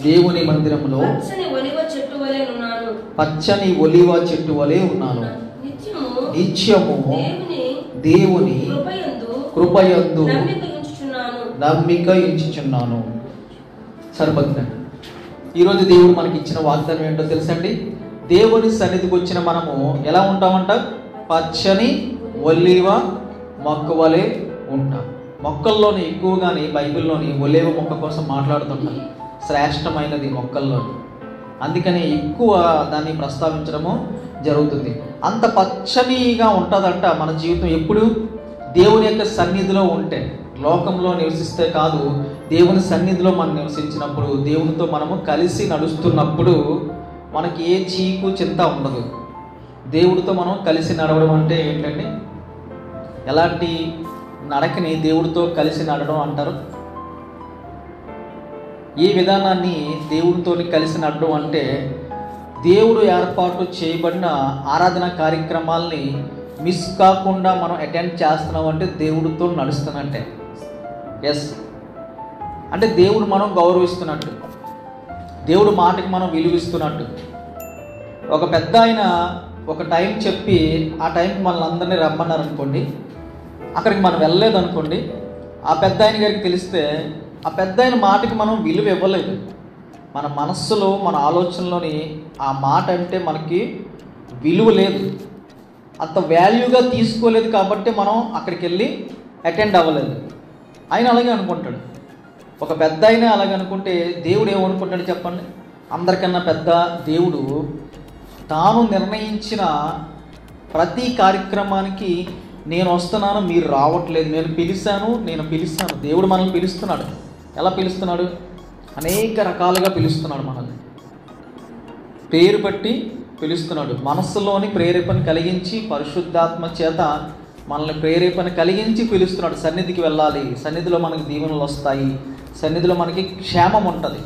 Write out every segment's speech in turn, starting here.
దేవుని మందిరంలో పచ్చని ఒలివ చెట్టు వలె ఉన్నాను. నిత్యము దేవుని కృపయందు నమ్మిక ఉంచుచున్నాను. సరిపోతుందండి. ఈరోజు దేవుడు మనకి ఇచ్చిన వాగ్దానం ఏంటో తెలుసండి. దేవుని సన్నిధికి వచ్చిన మనము ఎలా ఉంటామంట? పచ్చని ఒలీవ మొక్క వలె ఉంటాం. మొక్కల్లోని ఎక్కువగాని బైబిల్లోని ఒలీవ మొక్క కోసం మాట్లాడుతుంటాం. శ్రేష్టమైనది మొక్కల్లోని, అందుకని ఎక్కువ దాన్ని ప్రస్తావించడము జరుగుతుంది. అంత పచ్చనిగా ఉంటుందంట మన జీవితం ఎప్పుడు దేవుని యొక్క సన్నిధిలో ఉంటే. లోకంలో నివసిస్తే కాదు, దేవుని సన్నిధిలో మనం నివసించినప్పుడు, దేవునితో మనము కలిసి నడుస్తున్నప్పుడు మనకి ఏ చీకు చింత ఉండదు. దేవుడితో మనం కలిసి నడవడం అంటే ఏంటండి? ఎలాంటి నడకని దేవుడితో కలిసి నడవడం అంటారు? ఈ విధానాన్ని దేవుడితో కలిసి నడవడం అంటే దేవుడు ఏర్పాటు చేయబడిన ఆరాధన కార్యక్రమాల్ని మిస్ కాకుండా మనం అటెండ్ చేస్తున్నాం అంటే దేవుడితో నడుస్తున్నట్టే. ఎస్, అంటే దేవుడు మనం గౌరవిస్తున్నట్టు, దేవుడు మాటకి మనం విలువిస్తున్నట్టు. ఒక పెద్ద ఆయన ఒక టైం చెప్పి ఆ టైంకి మనల్ని అందరినీ రమ్మన్నారు అనుకోండి, అక్కడికి మనం వెళ్ళలేదు అనుకోండి, ఆ పెద్ద ఆయన గారికి తెలిస్తే ఆ పెద్ద ఆయన మాటకి మనం విలువ ఇవ్వలేదు. మన మనస్సులో, మన ఆలోచనలోని ఆ మాట అంటే మనకి విలువ లేదు, అంత వాల్యూగా తీసుకోలేదు. కాబట్టి మనం అక్కడికి వెళ్ళి అటెండ్ అవ్వలేదు. ఆయన అలాగే అనుకుంటాడు. ఒక పెద్ద ఆయన అలాగే అనుకుంటే దేవుడు ఏమనుకుంటాడు చెప్పండి? అందరికన్నా పెద్ద దేవుడు తాను నిర్ణయించిన ప్రతి కార్యక్రమానికి నేను వస్తున్నాను, మీరు రావట్లేదు, నేను పిలుస్తాను. దేవుడు మనల్ని పిలుస్తున్నాడు. ఎలా పిలుస్తున్నాడు? అనేక రకాలుగా పిలుస్తున్నాడు. మనల్ని పేరు పెట్టి పిలుస్తున్నాడు. మనస్సులోని ప్రేరేపణ కలిగించి, పరిశుద్ధాత్మ చేత మనల్ని ప్రేరేపణ కలిగించి పిలుస్తున్నాడు. సన్నిధికి వెళ్ళాలి, సన్నిధిలో మనకి దీవెనలు వస్తాయి, సన్నిధిలో మనకి క్షేమం ఉంటుంది.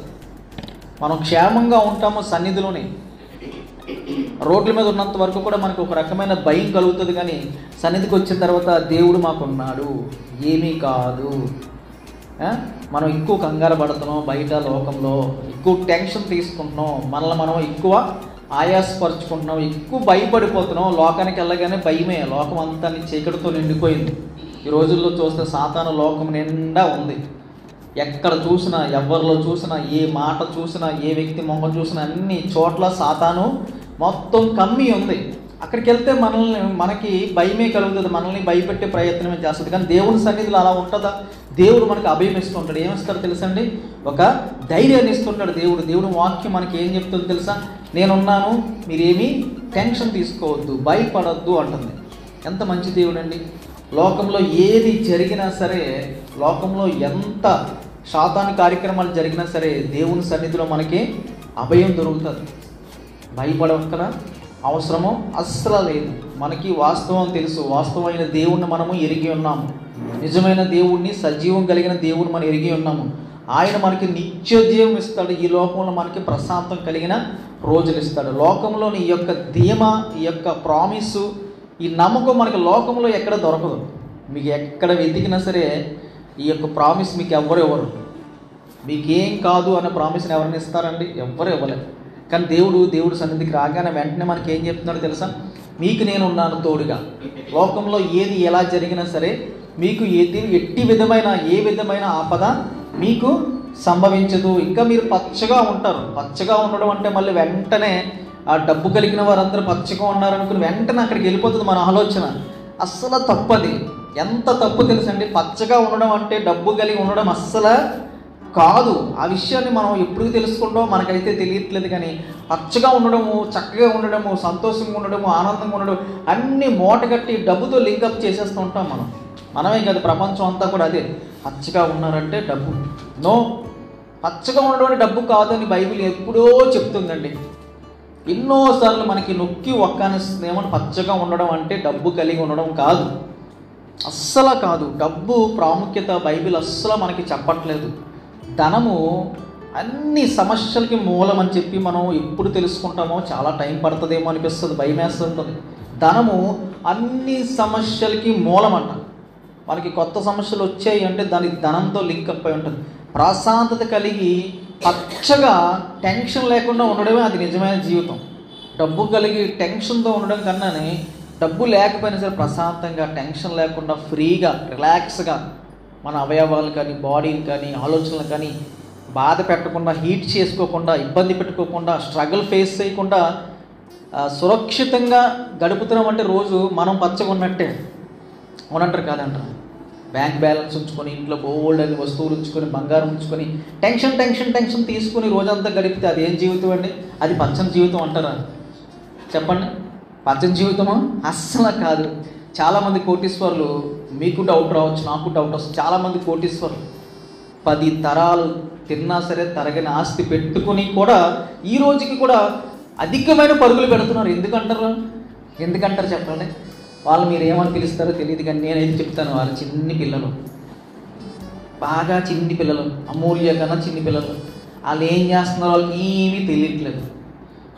మనం క్షేమంగా ఉంటాము సన్నిధిలోనే. రోడ్ల మీద ఉన్నంత వరకు కూడా మనకు ఒక రకమైన భయం కలుగుతుంది, కానీ సన్నిధికి వచ్చిన తర్వాత దేవుడు మాకున్నాడు, ఏమీ కాదు. మనం ఎక్కువ కంగారు పడుతున్నాం, బయట లోకంలో ఎక్కువ టెన్షన్ తీసుకుంటున్నాం, మనల్ని మనం ఎక్కువ ఆయాసపరుచుకుంటున్నాం, ఎక్కువ భయపడిపోతున్నాం. లోకానికి వెళ్ళగానే భయమే. లోకం అంతా చీకటితో నిండిపోయింది. ఈ రోజుల్లో చూస్తే సాతాను లోకం నిండా ఉంది. ఎక్కడ చూసినా, ఎవరిలో చూసినా, ఏ మాట చూసినా, ఏ వ్యక్తి మొహం చూసినా, అన్ని చోట్ల సాతాను మొత్తం కమ్మి ఉంది. అక్కడికి వెళ్తే మనకి భయమే కలుగుతుంది, మనల్ని భయపెట్టే ప్రయత్నమే చేస్తుంది. కానీ దేవుని సన్నిధిలో అలా ఉంటుందా? దేవుడు మనకు అభయం ఇస్తుంటాడు. ఏమిస్తాడు తెలుసండి? ఒక ధైర్యాన్ని ఇస్తుంటాడు దేవుడు. దేవుని వాక్యం మనకి ఏం చెప్తుందో తెలుసా? నేనున్నాను, మీరేమీ టెన్షన్ తీసుకోవద్దు, భయపడద్దు అంటుంది. ఎంత మంచి దేవుడు అండి. లోకంలో ఏది జరిగినా సరే, లోకంలో ఎంత శాతాను కార్యక్రమాలు జరిగినా సరే, దేవుని సన్నిధిలో మనకి అభయం దొరుకుతుంది. భయపడవక్కన అవసరము అస్సలు లేదు. మనకి వాస్తవం తెలుసు. వాస్తవమైన దేవుణ్ణి మనము ఎరిగి ఉన్నాము. నిజమైన దేవుణ్ణి, సజీవం కలిగిన దేవుణ్ణి మనం ఎరిగి ఉన్నాము. ఆయన మనకి నిత్య జీవం ఇస్తాడు. ఈ లోకంలో మనకి ప్రశాంతం కలిగిన రోజులు ఇస్తాడు. లోకంలోని ఈ యొక్క ధీమా, ఈ యొక్క ప్రామిసు, ఈ నమ్మకం మనకి లోకంలో ఎక్కడ దొరకదు. మీకు ఎక్కడ వెతికినా సరే ఈ యొక్క ప్రామిస్ మీకు ఇవ్వరు. మీకేం కాదు అనే ప్రామిస్ని ఎవరిని ఇస్తారండి? ఎవ్వరు ఇవ్వలేరు. కానీ దేవుడు సన్నిధికి రాగానే వెంటనే మనకి ఏం చెప్తున్నాడో తెలుసా? మీకు నేను ఉన్నాను తోడుగా. లోకంలో ఏది ఎలా జరిగినా సరే మీకు ఎట్టి విధమైన, ఏ విధమైన ఆపద మీకు సంభవించదు. ఇంకా మీరు పచ్చగా ఉంటారు. పచ్చగా ఉండడం అంటే మళ్ళీ వెంటనే ఆ డబ్బు కలిగిన వారందరూ పచ్చగా ఉన్నారనుకుని వెంటనే అక్కడికి వెళ్ళిపోతుంది మన ఆలోచన. అస్సలు తప్పది. ఎంత తప్పు తెలుసండి? పచ్చగా ఉండడం అంటే డబ్బు కలిగి ఉండడం అస్సలు కాదు. ఆ విషయాన్ని మనం ఎప్పుడు తెలుసుకుంటామో మనకైతే తెలియట్లేదు. కానీ పచ్చగా ఉండడము, చక్కగా ఉండడము, సంతోషంగా ఉండడము, ఆనందంగా ఉండడం అన్నీ మూటగట్టి డబ్బుతో లింకప్ చేసేస్తూ ఉంటాం. మనమే కాదు, ప్రపంచం అంతా కూడా అదే. పచ్చగా ఉన్నారంటే డబ్బు. నో, పచ్చగా ఉండడం అంటే డబ్బు కాదని బైబిల్ ఎప్పుడో చెప్తుందండి. ఎన్నోసార్లు మనకి నొక్కి ఒక్కనిస్తుంది. ఏమన్నా పచ్చగా ఉండడం అంటే డబ్బు కలిగి ఉండడం కాదు, అస్సలు కాదు. డబ్బు ప్రాముఖ్యత బైబిల్ అస్సలు మనకి చెప్పట్లేదు. ధనము అన్ని సమస్యలకి మూలం అని చెప్పి మనం ఎప్పుడు తెలుసుకుంటామో చాలా టైం పడుతుందేమో అనిపిస్తుంది, భయం వేస్తుంటుంది. ధనము అన్ని సమస్యలకి మూలం అంట. మనకి కొత్త సమస్యలు వచ్చాయి అంటే దానికి ధనంతో లింక్ అప్ అయి ఉంటుంది. ప్రశాంతత కలిగి పచ్చగా టెన్షన్ లేకుండా ఉండడమే అది నిజమైన జీవితం. డబ్బు కలిగి టెన్షన్తో ఉండడం కన్నానే డబ్బు లేకపోయినా సరే ప్రశాంతంగా టెన్షన్ లేకుండా ఫ్రీగా రిలాక్స్గా మన అవయవాలు కానీ బాడీని కానీ ఆలోచనలు కానీ బాధ పెట్టకుండా, హీట్ చేసుకోకుండా, ఇబ్బంది పెట్టుకోకుండా, స్ట్రగుల్ ఫేస్ చేయకుండా సురక్షితంగా గడుపుతున్నామంటే రోజు మనం పచ్చగా ఉన్నట్టే. అవునంటారు కాదంటారు? బ్యాంక్ బ్యాలెన్స్ ఉంచుకొని, ఇంట్లో గోల్డ్ అని వస్తువులు ఉంచుకొని, బంగారం ఉంచుకొని టెన్షన్ తీసుకుని రోజంతా గడిపితే అది ఏం జీవితం అండి? అది పచ్చని జీవితం అంటారా? చెప్పండి, పచ్చని జీవితమా? అస్సలు కాదు. చాలామంది కోటీశ్వరులు, మీకు డౌట్ రావచ్చు, నాకు డౌట్ వస్తుంది, చాలామంది కోటీశ్వరులు 10 తరాలు తిన్నా సరే తరగని ఆస్తి పెట్టుకుని కూడా ఈ రోజుకి కూడా అధికమైన పరుగులు పెడుతున్నారు. ఎందుకంటారు చెప్పండి? వాళ్ళు మీరు ఏమని పిలుస్తారో తెలియదు, కానీ నేనైతే చెప్తాను, వాళ్ళు చిన్ని పిల్లలు, బాగా చిన్ని పిల్లలు, అమూల్య కన్నా చిన్ని పిల్లలు. వాళ్ళు ఏం చేస్తున్నారో వాళ్ళకి ఏమీ తెలియట్లేదు.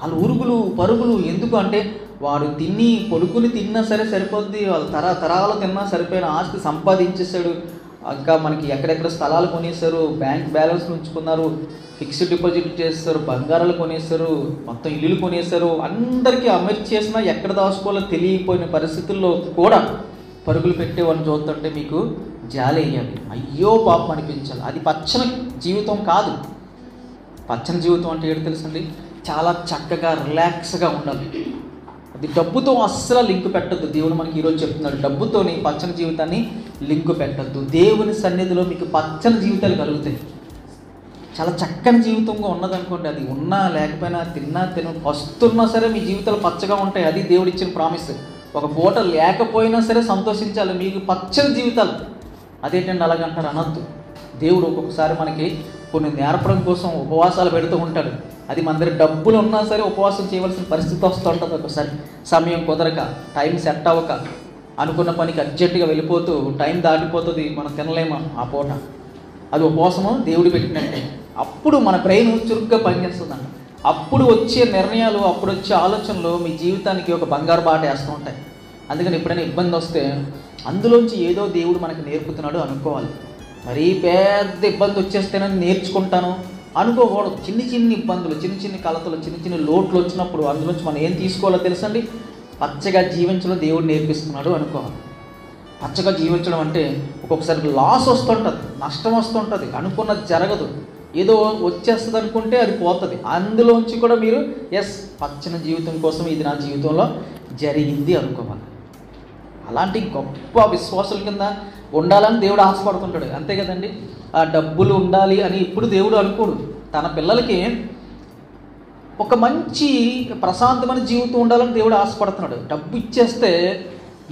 వాళ్ళు ఉరుగులు పరుగులు. ఎందుకు అంటే వాడు పడుకుని తిన్నా సరే సరిపోద్ది, వాళ్ళు తరాలు తిన్నా సరిపోయిన ఆస్తి సంపాదించేశాడు. ఇంకా మనకి ఎక్కడెక్కడ స్థలాలు కొనేస్తారు, బ్యాంక్ బ్యాలెన్స్ ఉంచుకున్నారు, ఫిక్స్డ్ డిపాజిట్ చేస్తారు, బంగారాలు కొనేస్తారు, మొత్తం ఇల్లులు కొనేస్తారు. అందరికీ అమర్చేసినా ఎక్కడ దాచుకోవాలో తెలియపోయిన పరిస్థితుల్లో కూడా పరుగులు పెట్టేవాడిని చూస్తుంటే మీకు జాలి వేయాలి, అయ్యో పాపం అనిపించాలి. అది పచ్చని జీవితం కాదు. పచ్చని జీవితం అంటే ఏంటి తెలుసండి? చాలా చక్కగా రిలాక్స్గా ఉండాలి. అది డబ్బుతో అస్సలు లింక్ పెట్టద్దు. దేవుడు మనకి ఈరోజు చెప్తున్నాడు, డబ్బుతోని పచ్చని జీవితాన్ని లింక్ పెట్టద్దు. దేవుని సన్నిధిలో మీకు పచ్చని జీవితాలు కలుగుతాయి. చాలా చక్కని జీవితంగా ఉన్నదనుకోండి, అది ఉన్నా లేకపోయినా, తిన్నా వస్తున్నా సరే మీ జీవితాలు పచ్చగా ఉంటాయి. అది దేవుడు ఇచ్చిన ప్రామిస్. ఒక పూట లేకపోయినా సరే సంతోషించాలి, మీకు పచ్చని జీవితాలు. అదేంటండి అలాగంటారు? అనొద్దు. దేవుడు ఒక్కొక్కసారి మనకి కొన్ని నేర్పడం కోసం ఉపవాసాలు పెడుతూ ఉంటాడు. అది మన దగ్గర డబ్బులు ఉన్నా సరే ఉపవాసం చేయవలసిన పరిస్థితి వస్తూ ఉంటుంది. ఒకసారి సమయం కుదరక, టైం సెట్ అవ్వక, అనుకున్న పనికి అర్జెంటుగా వెళ్ళిపోతూ టైం దాటిపోతుంది, మనం తినలేము ఆ పూట. అది ఉపవాసము దేవుడు పెట్టినట్టే. అప్పుడు మన బ్రెయిన్ చురుగ్గా పనిచేస్తుందంట. అప్పుడు వచ్చే నిర్ణయాలు, అప్పుడు వచ్చే ఆలోచనలు మీ జీవితానికి ఒక బంగారు బాట వేస్తూ ఉంటాయి. అందుకని ఎప్పుడైనా ఇబ్బంది వస్తే అందులోంచి ఏదో దేవుడు మనకి నేర్పుతున్నాడు అనుకోవాలి. మరీ పెద్ద ఇబ్బంది వచ్చేస్తేనే నేర్చుకుంటాను అనుకోకూడదు. చిన్ని ఇబ్బందులు, చిన్ని కలతలు, చిన్ని లోట్లు వచ్చినప్పుడు అందులోంచి మనం ఏం తీసుకోవాలో తెలుసండి? పచ్చగా జీవించడం దేవుడు నేర్పిస్తున్నాడు అనుకోవాలి. పచ్చగా జీవించడం అంటే ఒక్కొక్కసారి లాస్ వస్తుంటుంది, నష్టం వస్తుంటుంది, అనుకున్నది జరగదు, ఏదో వచ్చేస్తుంది అనుకుంటే అది పోతుంది. అందులోంచి కూడా మీరు పచ్చని జీవితం కోసం ఇది నా జీవితంలో జరిగింది అనుకోవాలి. అలాంటి గొప్ప విశ్వాసుల కింద ఉండాలని దేవుడు ఆశపడుతుంటాడు, అంతే కదండి. ఆ డబ్బులు ఉండాలి అని ఇప్పుడు దేవుడు అనుకోడు. తన పిల్లలకి ఒక మంచి ప్రశాంతమైన జీవితం ఉండాలని దేవుడు ఆశపడుతున్నాడు. డబ్బు ఇచ్చేస్తే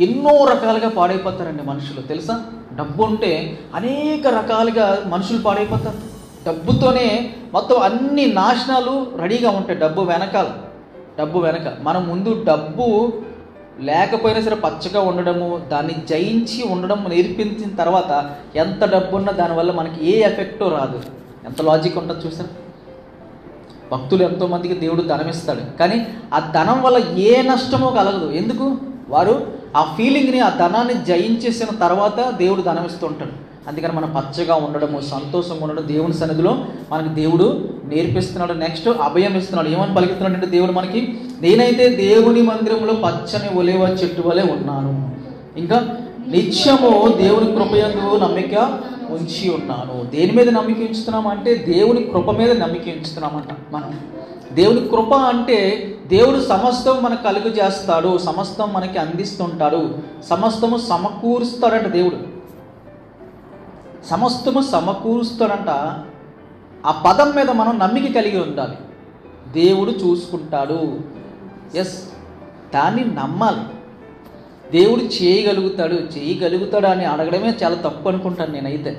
ఎన్నో రకాలుగా పాడైపోతారండి మనుషులు, తెలుసా? డబ్బు ఉంటే అనేక రకాలుగా మనుషులు పాడైపోతారు. డబ్బుతోనే మొత్తం అన్ని నాశనాలు రెడీగా ఉంటాయి. డబ్బు వెనక మనం ముందు డబ్బు లేకపోయినా సరే పచ్చగా ఉండడము, దాన్ని జయించి ఉండడం నేర్పించిన తర్వాత ఎంత డబ్బు ఉన్నా దానివల్ల మనకి ఏ ఎఫెక్టో రాదు. ఎంత లాజిక్ ఉంటుంది చూసారు? భక్తులు ఎంతోమందికి దేవుడు ధనం ఇస్తాడు, కానీ ఆ ధనం వల్ల ఏ నష్టమో కలగదు. ఎందుకు? వారు ఆ ఫీలింగ్ని, ఆ ధనాన్ని జయించేసిన తర్వాత దేవుడు ధనం ఇస్తూ ఉంటాడు. అందుకని మనం పచ్చగా ఉండడము, సంతోషంగా ఉండడం దేవుని సన్నిధిలో మనకి దేవుడు నేర్పిస్తున్నాడు. నెక్స్ట్ అభయం ఇస్తున్నాడు. ఏమని పలుకుతున్నాడు అంటే దేవుడు మనకి, నేనైతే దేవుని మందిరంలో పచ్చని ఒలీవ చెట్టు వలె ఉన్నాను, ఇంకా నిత్యము దేవుని కృపయందు నమ్మిక ఉంచి ఉన్నాను. దేని మీద నమ్మిక ఉంచుతున్నాం అంటే దేవుని కృప మీద నమ్మిక ఉంచుతున్నామంట. మనం దేవుని కృప అంటే దేవుడు సమస్తం మనకు కలుగు చేస్తాడు, సమస్తం మనకి అందిస్తుంటాడు, సమస్తము సమకూరుస్తాడంట. దేవుడు సమస్తము సమకూరుస్తాడంట. ఆ పదం మీద మనం నమ్మిక కలిగి ఉండాలి. దేవుడు చూసుకుంటాడు, దాన్ని నమ్మాలి. దేవుడు చేయగలుగుతాడు అని అడగడమే చాలా తప్పు అనుకుంటాను నేనైతే.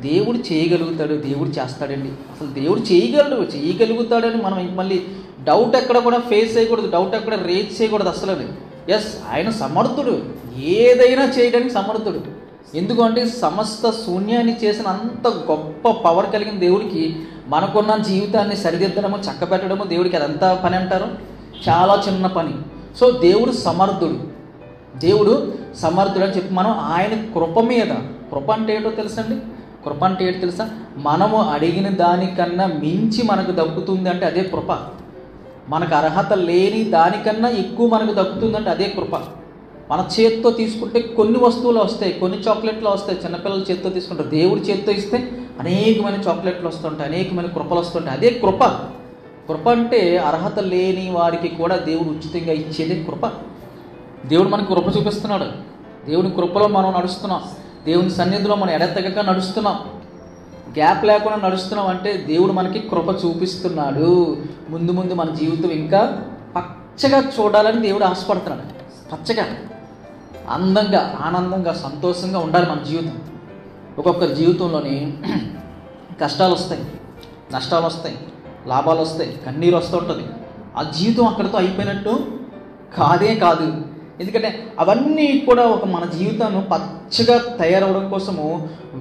దేవుడు చేయగలుగుతాడు, దేవుడు చేస్తాడండి. అసలు దేవుడు చేయగలుగుతాడని మనం మళ్ళీ డౌట్ ఎక్కడ కూడా ఫేస్ చేయకూడదు, డౌట్ ఎక్కడ రేజ్ చేయకూడదు అసలు. ఆయన సమర్థుడు, ఏదైనా చేయడానికి సమర్థుడు. ఎందుకంటే సమస్త శూన్యాన్ని చేసిన అంత గొప్ప పవర్ కలిగిన దేవుడికి మనకున్న జీవితాన్ని సరిదిద్దడము, చక్కబెట్టడము దేవుడికి అదంతా పని అంటారు, చాలా చిన్న పని. సో దేవుడు సమర్థుడు అని చెప్పి మనం ఆయన కృప మీద, కృప అంటే ఏంటో తెలుసండి? కృప అంటే ఏంటి తెలుసా? మనము అడిగిన దానికన్నా మించి మనకు దక్కుతుంది అంటే అదే కృప. మనకు అర్హత లేని దానికన్నా ఎక్కువ మనకు దక్కుతుందంటే అదే కృప. మన చేత్తో తీసుకుంటే కొన్ని వస్తువులు వస్తాయి, కొన్ని చాక్లెట్లు వస్తాయి. చిన్నపిల్లల చేత్తో తీసుకుంటారు. దేవుడి చేత్తో ఇస్తే అనేకమైన చాక్లెట్లు వస్తుంటాయి, అనేకమైన కృపలు వస్తుంటాయి. అదే కృప. కృప అంటే అర్హత లేని వారికి కూడా దేవుడు ఉచితంగా ఇచ్చేదే కృప. దేవుడు మనకు కృప చూపిస్తున్నాడు. దేవుని కృపలో మనం నడుస్తున్నాం. దేవుని సన్నిధిలో మనం ఎడతెగక నడుస్తున్నాం. గ్యాప్ లేకుండా నడుస్తున్నాం అంటే దేవుడు మనకి కృప చూపిస్తున్నాడు. ముందు ముందు మన జీవితం ఇంకా పచ్చగా చూడాలని దేవుడు ఆశపడుతున్నాడు. పచ్చగా, అందంగా, ఆనందంగా, సంతోషంగా ఉండాలి మన జీవితం. ఒక్కొక్కరి జీవితంలోని కష్టాలు వస్తాయి, నష్టాలు వస్తాయి, లాభాలు వస్తాయి, కన్నీరు వస్తూ ఉంటుంది. ఆ జీవితం అక్కడితో అయిపోయినట్టు కాదు. ఎందుకంటే అవన్నీ కూడా ఒక మన జీవితాన్ని పచ్చగా తయారవడం కోసము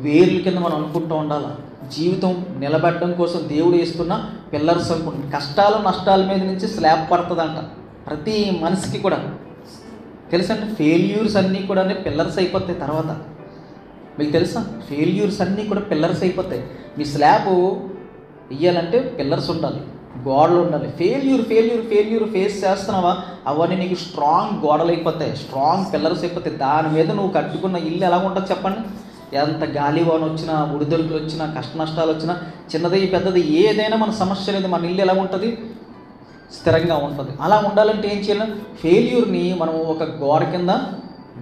వేర్ల కింద మనం అనుకుంటూ ఉండాలి. జీవితం నిలబెట్టడం కోసం దేవుడు వేస్తున్న పిల్లర్స్ అనుకుంటుంది. కష్టాలు నష్టాల మీద నుంచి స్లాబ్ పడుతుందంట ప్రతి మనిషికి కూడా. తెలుసంటే ఫెయిల్యూర్స్ అన్నీ కూడా పిల్లర్స్ అయిపోతాయి. తర్వాత మీకు తెలుసా, ఫెయిల్యూర్స్ అన్నీ కూడా పిల్లర్స్ అయిపోతాయి. మీ స్లాబ్ ఇయ్యాలంటే పిల్లర్స్ ఉండాలి, గోడలు ఉండాలి. ఫెయిల్యూర్ ఫేస్ చేస్తున్నావా, అవన్నీ నీకు స్ట్రాంగ్ గోడలు అయిపోతాయి, స్ట్రాంగ్ పిల్లర్స్ అయిపోతాయి. దాని మీద నువ్వు కట్టుకున్న ఇల్లు ఎలా ఉంటుంది చెప్పండి? ఎంత గాలివాన వచ్చినా, ఒడిదొడుకులు వచ్చినా, కష్ట నష్టాలు వచ్చినా, చిన్నది పెద్దది ఏదైనా మన సమస్య లేదు, మన ఇల్లు ఎలా ఉంటుంది? స్థిరంగా ఉంటుంది. అలా ఉండాలంటే ఏం చేయాలి? ఫెయిల్యూర్ని మనం ఒక గోడ కింద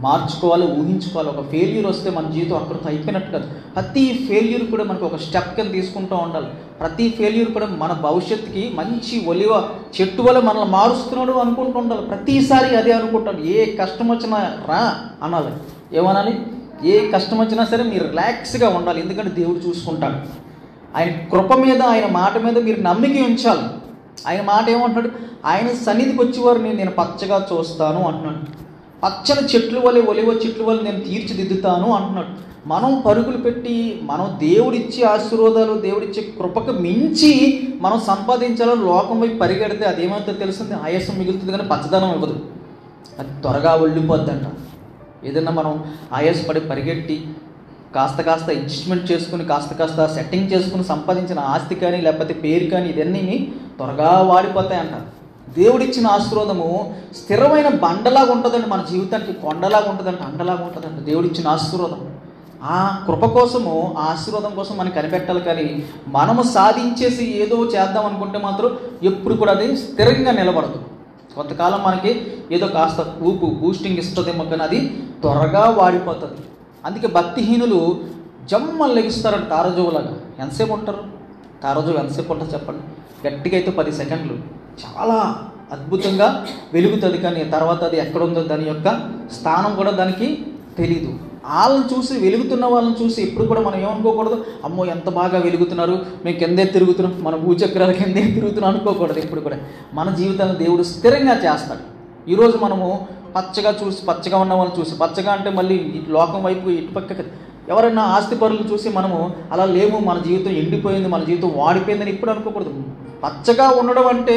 మార్చుకోవాలి, ఊహించుకోవాలి. ఒక ఫెయిల్యూర్ వస్తే మన జీవితం అక్కడితో అయిపోయినట్టు కాదు. ప్రతి ఫెయిల్యూర్ కూడా మనకు ఒక స్టెప్ కింద తీసుకుంటూ ఉండాలి. ప్రతి ఫెయిల్యూర్ కూడా మన భవిష్యత్తుకి మంచి ఒలివ చెట్టు వల్ల మనల్ని మారుస్తున్నాడు అనుకుంటూ ఉండాలి. ప్రతిసారి అదే అనుకుంటాను. ఏ కష్టం వచ్చినా రా అనాలి. ఏమనాలి? ఏ కష్టం వచ్చినా సరే మీరు రిలాక్స్గా ఉండాలి. ఎందుకంటే దేవుడు చూసుకుంటాడు. ఆయన కృప మీద, ఆయన మాట మీద మీరు నమ్మిక ఉంచాలి. ఆయన మాట ఏమంటున్నాడు? ఆయన సన్నిధికి వచ్చేవారు నేను పచ్చగా చూస్తాను అంటున్నాడు. పచ్చని చెట్లు వలె, ఒలివ చెట్లు వలె నేను తీర్చిదిద్దుతాను అంటున్నాడు. మనం పరుగులు పెట్టి, మనం దేవుడిచ్చే ఆశీర్వాదాలు, దేవుడిచ్చే కృపకు మించి మనం సంపాదించాలని లోకం వైపు పరిగెడితే అదేమైతే తెలుస్తుంది? ఆయాసం మిగులుతుంది కానీ పచ్చదనం ఇవ్వదు. అది త్వరగా ఒళ్ళిపోద్దంట. ఏదైనా మనం ఆయాసపడి పరిగెట్టి కాస్త అడ్జస్ట్మెంట్ చేసుకుని, కాస్త సెట్టింగ్ చేసుకుని సంపాదించిన ఆస్తి కానీ లేకపోతే పేరు కానీ ఇవన్నీ త్వరగా వాడిపోతాయంట. దేవుడిచ్చిన ఆశీర్వాదము స్థిరమైన బండలాగా ఉంటుందండి. మన జీవితానికి కొండలాగా ఉంటుందంట, అండలాగా ఉంటుందంట దేవుడిచ్చిన ఆశీర్వాదం. ఆ కృప కోసము, ఆ ఆశీర్వాదం కోసం మనం కనిపెట్టాలి. కానీ మనము సాధించేసి ఏదో చేద్దాం అనుకుంటే మాత్రం ఎప్పుడు కూడా అది స్థిరంగా నిలబడదు. కొంతకాలం మనకి ఏదో కాస్త బూస్టింగ్ ఇస్తుందేమో, కానీ అది త్వరగా వాడిపోతుంది. అందుకే భక్తిహీనులు జమ్మని లెగిస్తారంట తారజువులాగా. ఎంతసేపు ఉంటారు? తారజువు ఎంతసేపు ఉంటారు చెప్పండి? గట్టిగా అయితే 10 సెకండ్లు. చాలా అద్భుతంగా వెలుగుతుంది, కానీ తర్వాత అది ఎక్కడుందో దాని యొక్క స్థానం కూడా దానికి తెలీదు. వాళ్ళని చూసి, వెలుగుతున్న వాళ్ళని చూసి ఎప్పుడు కూడా మనం ఏమనుకోకూడదు, అమ్మో ఎంత బాగా వెలుగుతున్నారు, మేము కిందే తిరుగుతున్నాం, మన భూచక్రాల కిందే తిరుగుతున్నాం అనుకోకూడదు. ఎప్పుడు కూడా మన జీవితాన్ని దేవుడు స్థిరంగా చేస్తాడు. ఈరోజు మనము పచ్చగా చూసి, పచ్చగా ఉన్న వాళ్ళని చూసి, పచ్చగా అంటే మళ్ళీ లోకం వైపు ఇటుపక్క ఎవరైనా ఆస్తి పరులను చూసి మనము అలా లేము, మన జీవితం ఎండిపోయింది, మన జీవితం వాడిపోయిందని ఇప్పుడు అనుకోకూడదు. పచ్చగా ఉండడం అంటే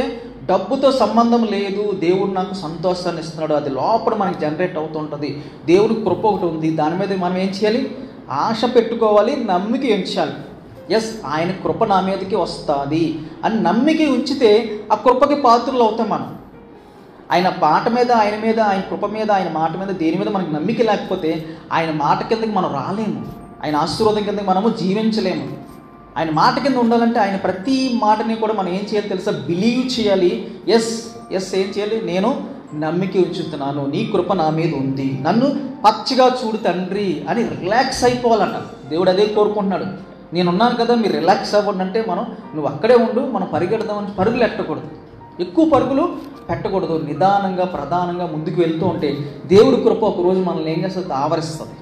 డబ్బుతో సంబంధం లేదు. దేవుడు నాకు సంతోషాన్ని ఇస్తున్నాడు, అది లోపల మనకి జనరేట్ అవుతుంటుంది. దేవుడి కృప ఒకటి ఉంది, దాని మీద మనం ఏం చేయాలి? ఆశ పెట్టుకోవాలి, నమ్మిక ఉంచాలి. ఆయన కృప నా మీదకి వస్తుంది అని నమ్మిక ఉంచితే ఆ కృపకి పాత్రలు అవుతాం మనం. ఆయన మాట మీద, ఆయన మీద, ఆయన కృప మీద, ఆయన మాట మీద, దేని మీద మనకు నమ్మిక లేకపోతే ఆయన మాట కిందకి మనం రాలేము, ఆయన ఆశీర్వాదం కిందకి మనము జీవించలేము. ఆయన మాట కింద ఉండాలంటే ఆయన ప్రతి మాటని కూడా మనం ఏం చేయాలి తెలుసా? బిలీవ్ చేయాలి. ఏం చేయాలి? నేను నమ్మిక ఉంచుతున్నాను, నీ కృప నా మీద ఉంది, నన్ను పచ్చగా చూడు తండ్రి అని రిలాక్స్ అయిపోవాలంట. దేవుడు అదే కోరుకుంటున్నాడు. నేనున్నాను కదా, మీరు రిలాక్స్ అవ్వండి అంటే నువ్వు అక్కడే ఉండు, మనం పరిగెడదామని పరుగులు ఎట్టకూడదు, ఎక్కువ పరుగులు పెట్టకూడదు. నిదానంగా, ప్రధానంగా ముందుకు వెళ్తూ ఉంటే దేవుడి కృప ఒకరోజు మనల్ని ఏం చేస్తుంది? ఆవరిస్తుంది.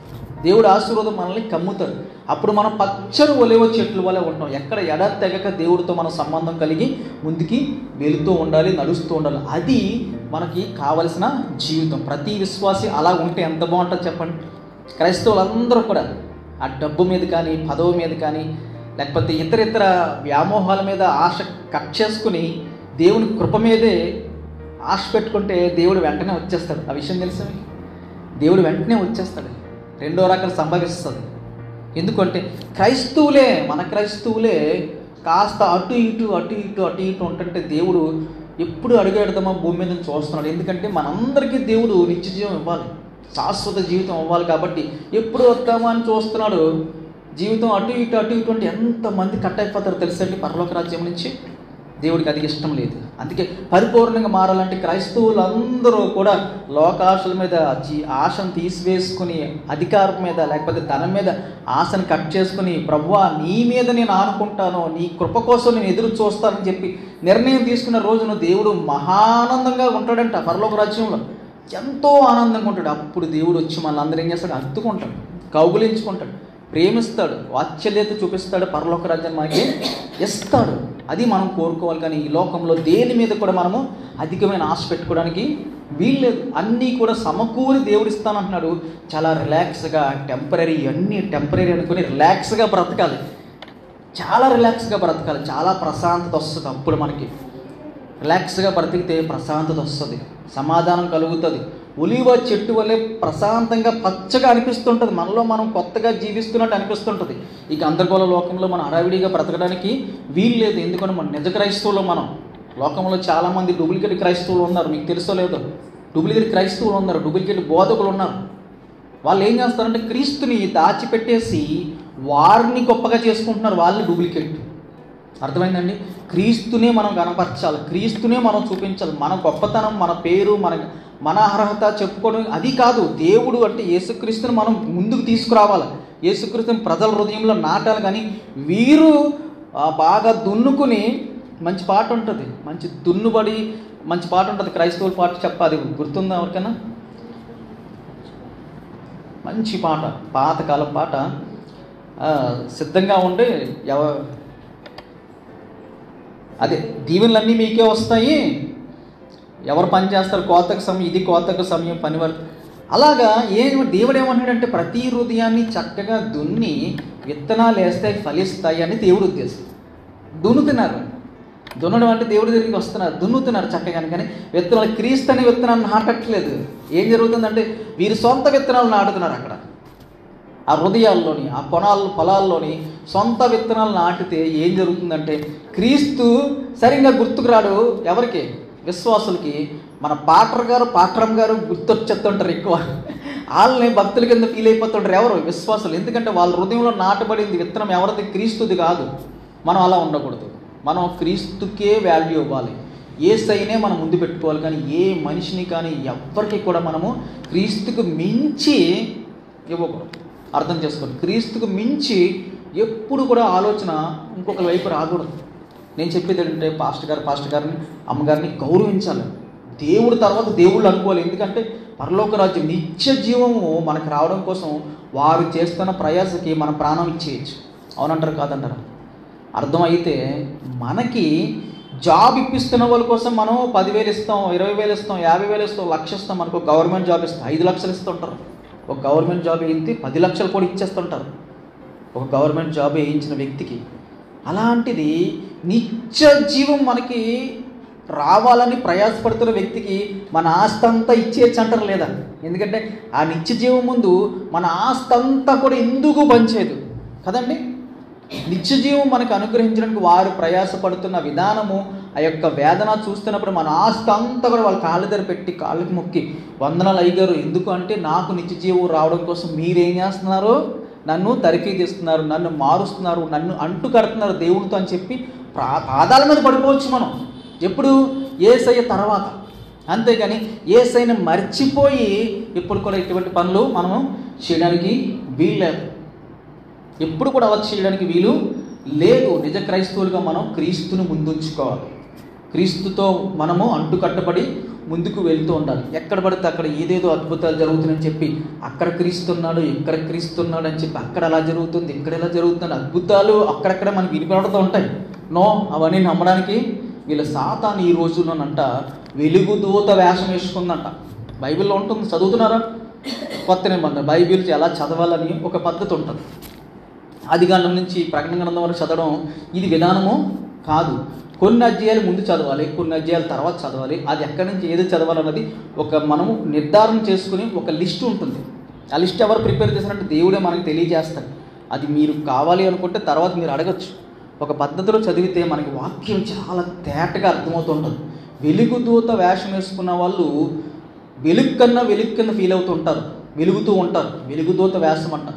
దేవుడు ఆశీర్వాదం మనల్ని కమ్ముతాడు. అప్పుడు మనం పచ్చని ఒలివ చెట్లు వల్ల ఉంటాం. ఎక్కడ ఎడతెగక దేవుడితో మనం సంబంధం కలిగి ముందుకి వెళుతూ ఉండాలి, నడుస్తూ ఉండాలి. అది మనకి కావలసిన జీవితం. ప్రతి విశ్వాసి అలా ఉంటే ఎంత బాగుంటుంది చెప్పండి. క్రైస్తవులందరూ కూడా ఆ డబ్బు మీద కానీ, పదవి మీద కానీ, లేకపోతే ఇతర వ్యామోహాల మీద ఆశ కట్ చేసుకుని దేవుని కృప మీదే ఆశ పెట్టుకుంటే దేవుడు వెంటనే వచ్చేస్తాడు. ఆ విషయం తెలుసా మీకు? దేవుడు వెంటనే వచ్చేస్తాడు. రెండో రకాలు సంభవిస్తుంది. ఎందుకంటే మన క్రైస్తవులే కాస్త అటు ఇటు ఉంటుంటే దేవుడు ఎప్పుడు అడుగెడదామా భూమి మీద చూస్తున్నాడు. ఎందుకంటే మనందరికీ దేవుడు నిత్య జీవం ఇవ్వాలి, శాశ్వత జీవితం ఇవ్వాలి. కాబట్టి ఎప్పుడు వద్దామా అని చూస్తున్నాడు. జీవితం అటు ఇటు అంటే ఎంతమంది కట్ అయిపోతారో తెలుసండి పరలోక రాజ్యం నుంచి. దేవుడికి అది ఇష్టం లేదు. అందుకే పరిపూర్ణంగా మారాలంటే క్రైస్తవులందరూ కూడా లోకాశల మీద ఆశను తీసివేసుకుని, అధికారం మీద లేకపోతే ధనం మీద ఆశను కట్ చేసుకుని, ప్రభువా నీ మీద నేను ఆనుకుంటాను, నీ కృప కోసం నేను ఎదురు చూస్తానని చెప్పి నిర్ణయం తీసుకున్న రోజున దేవుడు మహానందంగా ఉంటాడంట. పరలోక రాజ్యంలో ఎంతో ఆనందంగా ఉంటాడు. అప్పుడు దేవుడు వచ్చి మన అందరూ ఏం చేస్తాడు? హత్తుకుంటాడు, కౌగులించుకుంటాడు, ప్రేమిస్తాడు, వాత్సల్యత చూపిస్తాడు, పరలోక రాజ్యాన్ని మనకి ఇస్తాడు. అది మనం కోరుకోవాలి. కానీ ఈ లోకంలో దేని మీద కూడా మనము అధికమైన ఆశ పెట్టుకోవడానికి వీల్లేదు. అన్నీ కూడా సమకూరి దేవుడు ఇస్తానంటున్నాడు. చాలా రిలాక్స్గా అన్నీ టెంపరీ అనుకుని రిలాక్స్గా బ్రతకాలి, చాలా రిలాక్స్గా బ్రతకాలి. చాలా ప్రశాంతత వస్తుంది. అప్పుడు మనకి రిలాక్స్గా బ్రతికితే ప్రశాంతత వస్తుంది, సమాధానం కలుగుతుంది. ఒలివ చెట్టు వల్లే ప్రశాంతంగా పచ్చగా అనిపిస్తుంటుంది. మనలో మనం కొత్తగా జీవిస్తున్నట్టు అనిపిస్తుంటుంది. ఈ గందరగోళ లోకంలో మనం హడావిడిగా బ్రతకడానికి వీల్లేదు. ఎందుకంటే మన నిజ క్రైస్తవులు మనం లోకంలో చాలామంది డూప్లికేట్ క్రైస్తవులు ఉన్నారు. మీకు తెలుసో లేదో, డూప్లికేట్ క్రైస్తవులు ఉన్నారు, డూప్లికేట్ బోధకులు ఉన్నారు. వాళ్ళు ఏం చేస్తారంటే క్రీస్తుని దాచిపెట్టేసి వారిని గొప్పగా చేసుకుంటున్నారు. వాళ్ళని డూప్లికేట్. అర్థమైందండి? క్రీస్తునే మనం కనపరచాలి, క్రీస్తునే మనం చూపించాలి. మన గొప్పతనం, మన పేరు, మన అర్హత చెప్పుకోవడం అది కాదు. దేవుడు అంటే యేసుక్రీస్తుని మనం ముందుకు తీసుకురావాలి, యేసుక్రీస్తుని ప్రజల హృదయంలో నాటాలి. కానీ వీరు బాగా దున్నుకుని, మంచి పాట ఉంటుంది, మంచి పాట ఉంటుంది, క్రైస్తవుల పాట చెప్పాలి, గుర్తుందా ఎవరికైనా? మంచి పాట, పాతకాలం పాట. సిద్ధంగా ఉండి అదే దీవెనలన్నీ మీకే వస్తాయి, ఎవరు పని చేస్తారు, కోతకు సమయం, ఇది కోతకు సమయం, పని వరకు. అలాగా దేవుడు ఏమంటాడంటే ప్రతి హృదయాన్ని చక్కగా దున్ని విత్తనాలు వేస్తే ఫలిస్తాయి అని దేవుడు ఉద్దేశం. దున్నడం అంటే దేవుడి దగ్గరికి వస్తున్నారు, దున్నుతున్నారు చక్కగా. కానీ విత్తనాలు క్రీస్తు అనే విత్తనాలు నాటట్లేదు. ఏం జరుగుతుందంటే వీరు సొంత విత్తనాలు నాటుతున్నారు. అక్కడ ఆ హృదయాల్లోని, ఆ పొలాల్లోని సొంత విత్తనాలు నాటితే ఏం జరుగుతుందంటే క్రీస్తు సరిగ్గా గుర్తుకు రాడు. ఎవరికి? విశ్వాసులకి. మన పాట్రం గారు గుర్తొచ్చేస్తుంటారు ఎక్కువ. వాళ్ళని భక్తుల కింద ఫీల్ అయిపోతుంటారు. ఎవరు? విశ్వాసులు. ఎందుకంటే వాళ్ళ హృదయంలో నాటబడింది విత్తనం ఎవరిది? క్రీస్తుది కాదు. మనం అలా ఉండకూడదు. మనం క్రీస్తుకే వాల్యూ ఇవ్వాలి, యేసయ్యనే మనం ముందు పెట్టుకోవాలి. కానీ ఏ మనిషిని కానీ ఎవ్వరికి కూడా మనము క్రీస్తుకు మించి ఇవ్వకూడదు. అర్థం చేసుకోండి. క్రీస్తుకు మించి ఎప్పుడు కూడా ఆలోచన ఇంకొకరి వైపు రాకూడదు. నేను చెప్పేది ఏంటంటే పాస్టర్ గారిని, అమ్మగారిని గౌరవించాలి. దేవుడు తర్వాత దేవుళ్ళు అనుకోవాలి. ఎందుకంటే పరలోక రాజ్యం, నిత్య జీవము మనకు రావడం కోసం వారు చేస్తున్న ప్రయాసకి మన ప్రాణం ఇచ్చేయచ్చు. అవునంటారు కాదంటారా? అర్థమైతే మనకి జాబ్ ఇప్పిస్తున్న వాళ్ళ కోసం మనం 10,000 ఇస్తాం, 20,000 ఇస్తాం, 50,000 ఇస్తాం, 1,00,000 ఇస్తాం. మనకు గవర్నమెంట్ జాబ్ ఇస్తాం, 5 లక్షలు ఇస్తుంటారు. ఒక గవర్నమెంట్ జాబ్ వేయించి 10 లక్షలు కూడా ఇచ్చేస్తుంటారు ఒక గవర్నమెంట్ జాబ్ వేయించిన వ్యక్తికి. అలాంటిది నిత్య జీవం మనకి రావాలని ప్రయాసపడుతున్న వ్యక్తికి మన ఆస్తి అంతా ఇచ్చేయచ్చు అంటారు లేదా? ఎందుకంటే ఆ నిత్య జీవం ముందు మన ఆస్తి అంతా కూడా ఎందుకు పంచేదు కదండి. నిత్య జీవం మనకు అనుగ్రహించడానికి వారు ప్రయాసపడుతున్న విధానము, ఆ యొక్క వేదన చూస్తున్నప్పుడు మన ఆస్తి అంతా కూడా వాళ్ళ కాళ్ళ దగ్గర పెట్టి కాళ్ళకి మొక్కి వందనాలు అయ్యారు. ఎందుకు అంటే నాకు నిత్య జీవం రావడం కోసం మీరేం చేస్తున్నారు? నన్ను తరిఫీ తీస్తున్నారు, నన్ను మారుస్తున్నారు, నన్ను అంటు కడుతున్నారు దేవుడితో అని చెప్పి పాదాల మీద పడిపోవచ్చు మనం. ఎప్పుడు? యేసయ్య తర్వాత. అంతేగాని యేసయ్యని మర్చిపోయి ఇప్పుడు కూడా ఇటువంటి పనులు మనము చేయడానికి వీల్లేదు. ఎప్పుడు కూడా అలా చేయడానికి వీలు లేదు. నిజ క్రైస్తవులుగా మనం క్రీస్తును ముందుంచుకోవాలి. క్రీస్తుతో మనము అంటుకట్టబడి ముందుకు వెళ్తూ ఉండాలి. ఎక్కడ పడితే అక్కడ ఏదేదో అద్భుతాలు జరుగుతున్నాయని చెప్పి అక్కడ క్రీస్తున్నాడు, ఇక్కడ క్రీస్తున్నాడు అని చెప్పి అక్కడ అలా జరుగుతుంది, ఇక్కడ ఎలా జరుగుతుంది, అద్భుతాలు అక్కడక్కడ మనకి వినిపడుతూ ఉంటాయి. నో, అవన్నీ నమ్మడానికి వీళ్ళ సాతాను ఈ రోజులోనంట వెలుగుదూత వేషం వేసుకుందంట. బైబిల్లో ఉంటుంది, చదువుతున్నారా? కొత్త నిబంధన బైబిల్ ఎలా చదవాలని ఒక పద్ధతి ఉంటుంది. ఆదికాండం నుంచి ప్రకటన గ్రంథం వరకు చదవడం ఇది విధానము కాదు. కొన్ని అధ్యాయాలు ముందు చదవాలి, కొన్ని అధ్యాయాల తర్వాత చదవాలి. అది ఎక్కడి నుంచి ఏది చదవాలన్నది మనము నిర్ధారణ చేసుకుని ఒక లిస్ట్ ఉంటుంది. ఆ లిస్ట్ ఎవరు ప్రిపేర్ చేసినట్టు దేవుడే మనకు తెలియజేస్తాడు. అది మీరు కావాలి అనుకుంటే తర్వాత మీరు అడగచ్చు. ఒక పద్ధతిలో చదివితే మనకి వాక్యం చాలా తేటగా అర్థమవుతుంటుంది. వెలుగుదూత వేషం వేసుకున్న వాళ్ళు వెలుగు కన్నా వెలుగు కింద ఫీల్ అవుతూ ఉంటారు, వెలుగుతూ ఉంటారు. వెలుగుదూత వేషం అంట.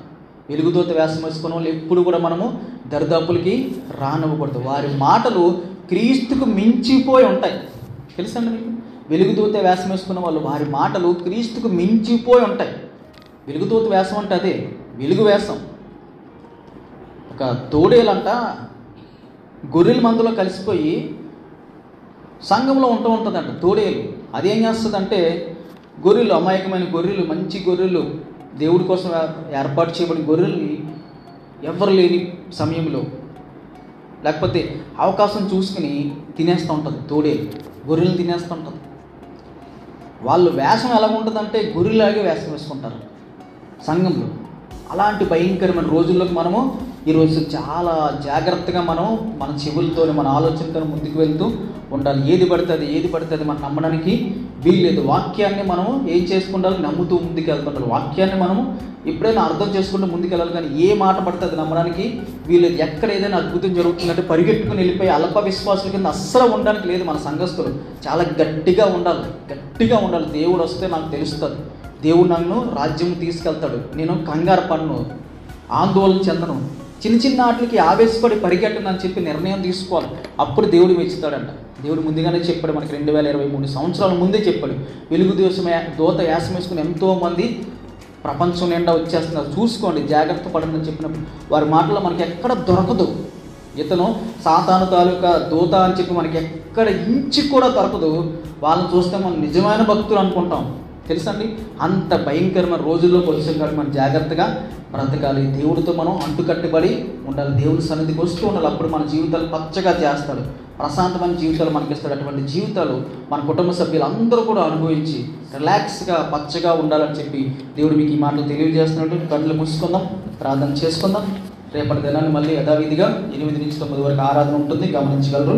వెలుగుదూత వేషం వేసుకున్న వాళ్ళు ఎప్పుడు కూడా మనము దరిదాపులకి రానివ్వకూడదు. వారి మాటలు క్రీస్తుకు మించిపోయి ఉంటాయి. తెలుసండి మీకు? వెలుగుదూత వేషం వేసుకున్న వాళ్ళు వారి మాటలు క్రీస్తుకు మించిపోయి ఉంటాయి. వెలుగుదూత వేషం అంటే అదే వెలుగు వేషం. ఒక తోడేలంట గొర్రెల మందులో కలిసిపోయి సంఘంలో ఉంటుందంట తోడేలు. అదేం చేస్తుందంటే గొర్రెలు, అమాయకమైన గొర్రెలు, మంచి గొర్రెలు, దేవుడి కోసం ఏర్పాటు చేయబడిన గొర్రెల్ని ఎవరు లేని సమయంలో లేకపోతే అవకాశం చూసుకుని తినేస్తూ ఉంటుంది. తోడేలు గొర్రెలను తినేస్తూ ఉంటుంది. వాళ్ళు వేషం ఎలా ఉంటుందంటే గొర్రెలాగే వేషం వేసుకుంటారు సంఘంలో. అలాంటి భయంకరమైన రోజుల్లోకి మనము ఈరోజు చాలా జాగ్రత్తగా మన చెవులతో మన ఆలోచనతో ముందుకు వెళ్తూ ఉండాలి. ఏది పడుతుంది మనం నమ్మడానికి వీల్లేదు. వాక్యాన్ని మనము ఏం చేసుకుంటారు? నమ్ముతూ ముందుకు వెళ్తుంటారు. వాక్యాన్ని మనము ఎప్పుడైనా అర్థం చేసుకుంటూ ముందుకు వెళ్ళాలి. కానీ ఏ మాట పడుతుంది నమ్మడానికి వీల్లేదు. ఎక్కడ ఏదైనా అద్భుతం జరుగుతుందంటే పరిగెట్టుకుని వెళ్ళిపోయి అల్ప విశ్వాసుల కింద అస్సలు ఉండడానికి లేదు. మన సంఘస్థులు చాలా గట్టిగా ఉండాలి. దేవుడు వస్తే నాకు తెలుస్తుంది, దేవుడు నన్ను రాజ్యం తీసుకెళ్తాడు, నేను కంగారు పడను, ఆందోళన చెందను, చిన్న వాటికి ఆవేశపడి పరిగెట్టను అని చెప్పి నిర్ణయం తీసుకోవాలి. అప్పుడు దేవుడు మెచ్చుతాడంట. దేవుడు ముందుగానే చెప్పాడు మనకి. 2023 సంవత్సరాల ముందే చెప్పాడు. వెలుగు దూత యాసం వేసుకుని ఎంతోమంది ప్రపంచం నిండా వచ్చేస్తున్నారు, చూసుకోండి, జాగ్రత్త పడండి అని చెప్పినప్పుడు వారి మాటలో మనకి ఎక్కడ దొరకదు. ఇతను సాతాను తాలూకా దూత అని చెప్పి మనకి ఎక్కడ ఇంచి కూడా దొరకదు. వాళ్ళని చూస్తే మనం నిజమైన భక్తులు అనుకుంటాం. తెలుసండి, అంత భయంకరమైన రోజుల్లోకి వచ్చాం కాబట్టి మనం జాగ్రత్తగా బ్రతకాలి. దేవుడితో మనం అంటుకట్టుబడి ఉండాలి. దేవుడి సన్నిధికి వస్తూ ఉండాలి. అప్పుడు మన జీవితాలు పచ్చగా చేస్తాడు, ప్రశాంతమైన జీవితాలు మనకి ఇస్తాడు. అటువంటి జీవితాలు మన కుటుంబ సభ్యులు అందరూ కూడా అనుభవించి రిలాక్స్గా పచ్చగా ఉండాలని చెప్పి దేవుడు మీకు ఈ మాటలు తెలియజేస్తున్నాడు. కళ్ళు మూసుకుందాం, ప్రార్థన చేసుకుందాం. రేపటి దినాన్ని మళ్ళీ యథావిధిగా 8 నుంచి 9 వరకు ఆరాధన ఉంటుంది, గమనించగలరు.